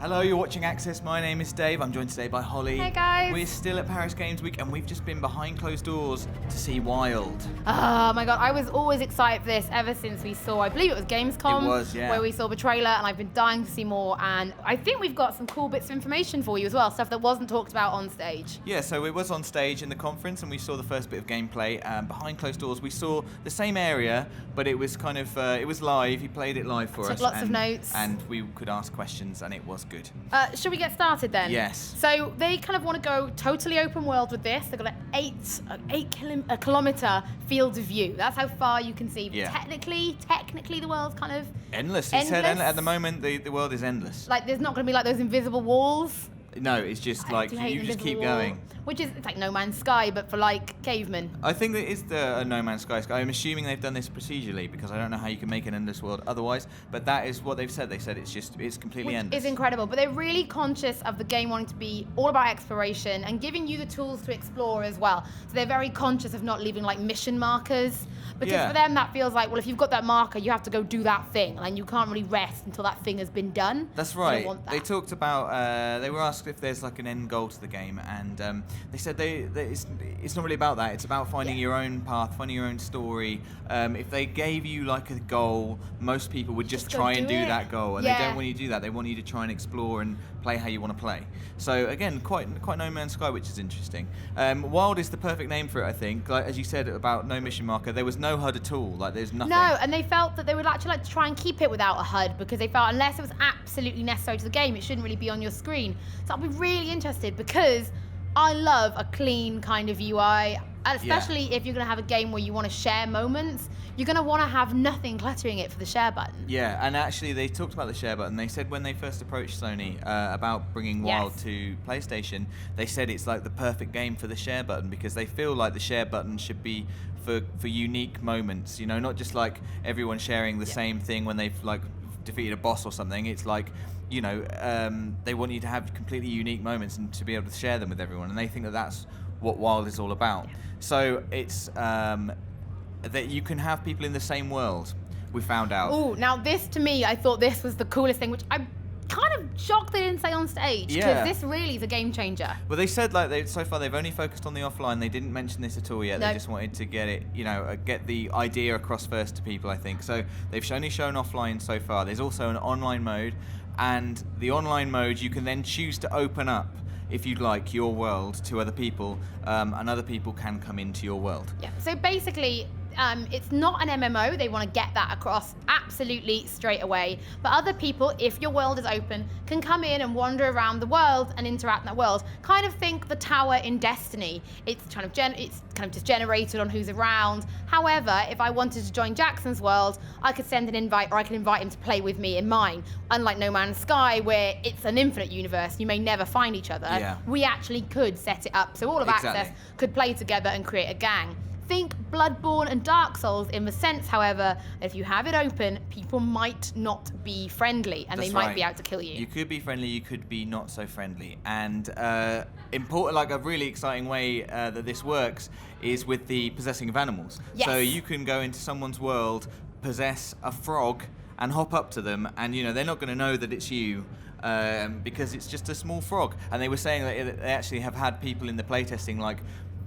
Hello, you're watching Access. My name is Dave. I'm joined today by Holly. Hey guys. We're still at Paris Games Week and we've just been behind closed doors to see Wild. Oh my god, I was always excited for this ever since we saw, I believe it was Gamescom. It was, yeah. Where we saw the trailer, and I've been dying to see more, and I think we've got some cool bits of information for you as well, stuff that wasn't talked about on stage. Yeah, so it was on stage in the conference and we saw the first bit of gameplay. Behind closed doors we saw the same area, but it was kind of, it was live. He played it live for us. Took lots of notes. And we could ask questions and it was good. Should we get started then? Yes. So they kind of want to go totally open world with this. They've got an 8 kilometer field of view. That's how far you can see. Yeah. Technically the world's kind of Endless. He said endless. at the moment the world is endless. Like there's not going to be like those invisible walls. No, it's just like I do hate you just keep invisible wall, going. Which is, it's like No Man's Sky, but for like cavemen. I think that is the No Man's Sky. I'm assuming they've done this procedurally because I don't know how you can make an endless world otherwise. But that is what they've said. They said it's completely Which endless. is incredible, but they're really conscious of the game wanting to be all about exploration and giving you the tools to explore as well. So they're very conscious of not leaving like mission markers, because Yeah. for them that feels like, well, if you've got that marker, you have to go do that thing, and you can't really rest until that thing has been done. That's They right. don't want that. They talked about. They were asked if there's like an end goal to the game, and they said it's not really about that. It's about finding your own path, finding your own story. If they gave you like a goal, most people would just go try and do do it. that goal, and they Yeah. don't want you to do that. They want you to try and explore and play how you want to play. So again, quite No Man's Sky, which is interesting. Wild is the perfect name for it, I think. Like as you said about no mission marker, there was no HUD at all. Like there's nothing. No, and they felt that they would actually like to try and keep it without a HUD, because they felt unless it was absolutely necessary to the game, it shouldn't really be on your screen. So I'll be really interested, because I love a clean kind of UI, especially if you're going to have a game where you want to share moments. You're going to want to have nothing cluttering it for the share button. Yeah, and actually they talked about the share button. They said when they first approached Sony about bringing Wild Yes. to PlayStation, they said it's like the perfect game for the share button, because they feel like the share button should be for unique moments, you know, not just like everyone sharing the same thing when they've like defeated a boss or something. It's like, you know, they want you to have completely unique moments and to be able to share them with everyone, and they think that that's what Wild is all about. So it's that you can have people in the same world, we found out. Oh, now this to me, I thought this was the coolest thing, which I'm kind of shocked they didn't say on stage, because Yeah. this really is a game changer. Well, they said like so far they've only focused on the offline. They didn't mention this at all yet. No. They just wanted to get it, you know, get the idea across first to people, I think. So they've only shown offline so far. There's also an online mode, and the online mode you can then choose to open up, if you'd like, your world to other people, and other people can come into your world. Yeah. So basically, it's not an MMO. They want to get that across absolutely straight away. But other people, if your world is open, can come in and wander around the world and interact in that world. Kind of think the tower in Destiny. It's kind of just generated on who's around. However, if I wanted to join Jackson's world, I could send an invite, or I could invite him to play with me in mine. Unlike No Man's Sky, where it's an infinite universe, you may never find each other. Yeah. We actually could set it up so all of Exactly. Access could play together and create a gang. Think Bloodborne and Dark Souls in the sense, however, that if you have it open, people might not be friendly, and That's they might right. be out to kill you. You could be friendly, you could be not so friendly. And important, like a really exciting way that this works is with the possessing of animals. Yes. So you can go into someone's world, possess a frog, and hop up to them, and you know they're not going to know that it's you. Because it's just a small frog. And they were saying that they actually have had people in the playtesting, like,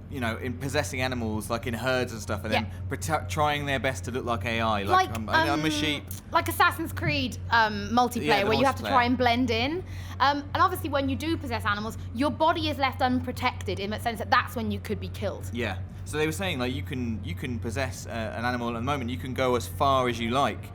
you know, in possessing animals, like in herds and stuff, and then trying their best to look like AI. Like, I'm a sheep. Like Assassin's Creed multiplayer, Yeah, the where you have to multiplayer. try and blend in. And obviously, when you do possess animals, your body is left unprotected, in the sense that that's when you could be killed. Yeah. So they were saying like you can possess an animal at the moment. You can go as far as you like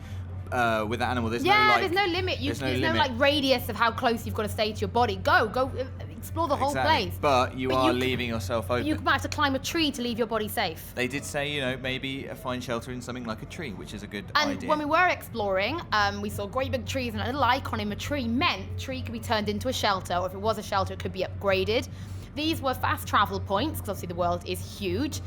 with that animal. There's There's no limit. There's no there's limit. no like radius of how close you've got to stay to your body. Go explore the whole Exactly. place. But you But are you- leaving yourself open. You might have to climb a tree to leave your body safe. They did say, you know, maybe find shelter in something like a tree, which is a good And idea. when we were exploring, we saw great big trees, and a little icon in the tree meant the tree could be turned into a shelter, or if it was a shelter, it could be upgraded. These were fast travel points, because obviously the world is huge.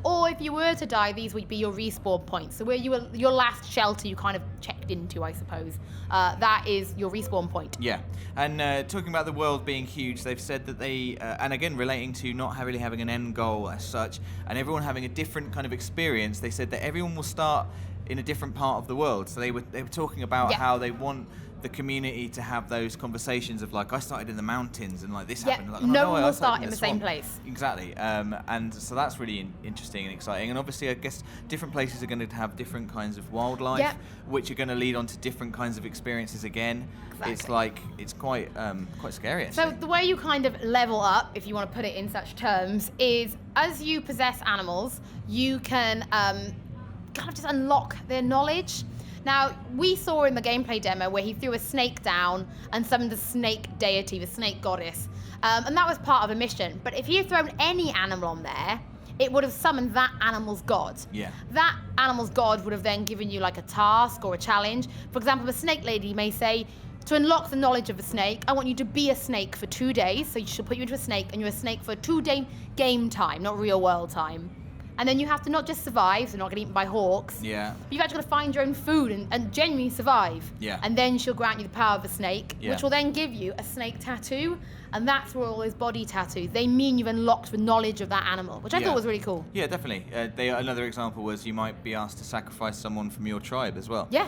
Or if you were to die, these would be your respawn points. So where your last shelter you kind of checked into, I suppose. That is your respawn point. Yeah, and talking about the world being huge, they've said that they, and again relating to not really having an end goal as such, and everyone having a different kind of experience, they said that everyone will start in a different part of the world. So they were talking about how they want the community to have those conversations of like, I started in the mountains and like this Yeah, happened. Like, no one I will started start in the same swamp. place. Exactly. And so that's really interesting and exciting. And obviously, I guess different places are going to have different kinds of wildlife, Yeah. which are going to lead on to different kinds of experiences again. Exactly. It's like, it's quite scary actually. So the way you kind of level up, if you want to put it in such terms, is as you possess animals, you can kind of just unlock their knowledge. Now, we saw in the gameplay demo where he threw a snake down and summoned the snake deity, the snake goddess. And that was part of a mission. But if he had thrown any animal on there, it would have summoned that animal's god. Yeah. That animal's god would have then given you like a task or a challenge. For example, the snake lady may say, to unlock the knowledge of a snake, I want you to be a snake for 2 days. So she'll put you into a snake and you're a snake for 2-day game time, not real world time. And then you have to not just survive, so not get eaten by hawks. Yeah. But you've actually got to find your own food and genuinely survive. Yeah. And then she'll grant you the power of a snake, Yeah. which will then give you a snake tattoo. And that's where all those body tattoos, they mean you've unlocked the knowledge of that animal, which I Yeah. thought was really cool. Yeah, definitely. Another example was you might be asked to sacrifice someone from your tribe as well. Yeah.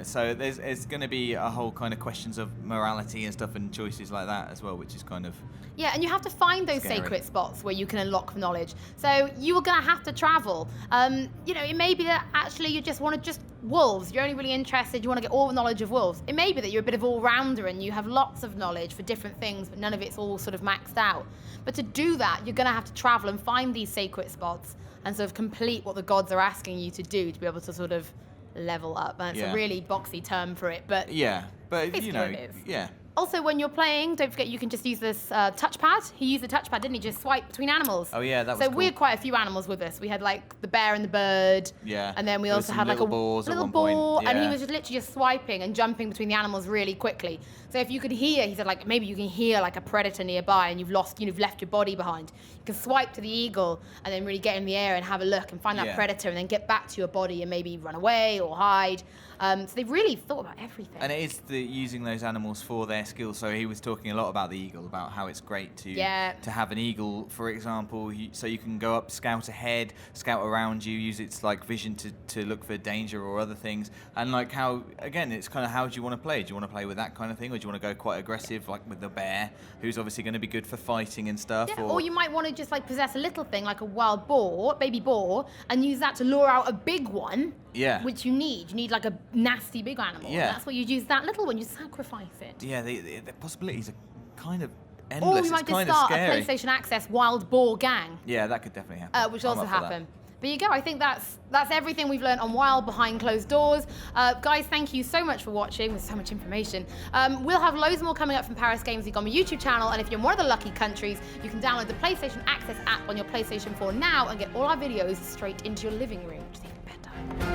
So there's going to be a whole kind of questions of morality and stuff and choices like that as well, which is kind of... Yeah, and you have to find those Scary. sacred spots where you can unlock the knowledge. So you are going to have to travel. It may be that actually you just want to just wolves. You're only really interested, you want to get all the knowledge of wolves. It may be that you're a bit of all-rounder and you have lots of knowledge for different things, but none of it's all sort of maxed out. But to do that, you're going to have to travel and find these sacred spots and sort of complete what the gods are asking you to do to be able to sort of level up. And it's Yeah. a really boxy term for it, but Yeah, but Basically you know, what it is. yeah. also, when you're playing, don't forget you can just use this touchpad. He used the touchpad, didn't he? Just swipe between animals. Oh yeah, that was So cool. we had quite a few animals with us. We had like the bear and the bird. Yeah. And then we There was also some had like a little boars at little one point, boar, and he yeah. was just literally just swiping and jumping between the animals really quickly. So if you could hear, he said like maybe you can hear like a predator nearby and you've left your body behind. You can swipe to the eagle and then really get in the air and have a look and find that Yeah. predator and then get back to your body and maybe run away or hide. So they've really thought about everything. And it is using those animals for their skills. So he was talking a lot about the eagle, about how it's great to have an eagle, for example, so you can go up, scout ahead, scout around you, use its like vision to look for danger or other things. And like how, again, it's kind of how do you want to play? Do you want to play with that kind of thing, or do you want to go quite aggressive, like with the bear, who's obviously going to be good for fighting and stuff? Yeah, or you might want to just like possess a little thing like a wild boar, baby boar, and use that to lure out a big one. Yeah. Which you need. You need like a nasty big animal. Yeah. And that's what you use that little one. You sacrifice it. Yeah, the possibilities are kind of Or endless. you might It's just kind of start a scary. PlayStation Access wild boar gang, Yeah, that could definitely happen. which I'm also up for that. happen. But you go. I think that's everything we've learned on Wild behind closed doors. Guys, thank you so much for watching. There's so much information. We'll have loads more coming up from Paris Games Week on my YouTube channel. And if you're in one of the lucky countries, you can download the PlayStation Access app on your PlayStation 4 now and get all our videos straight into your living room, which is even better.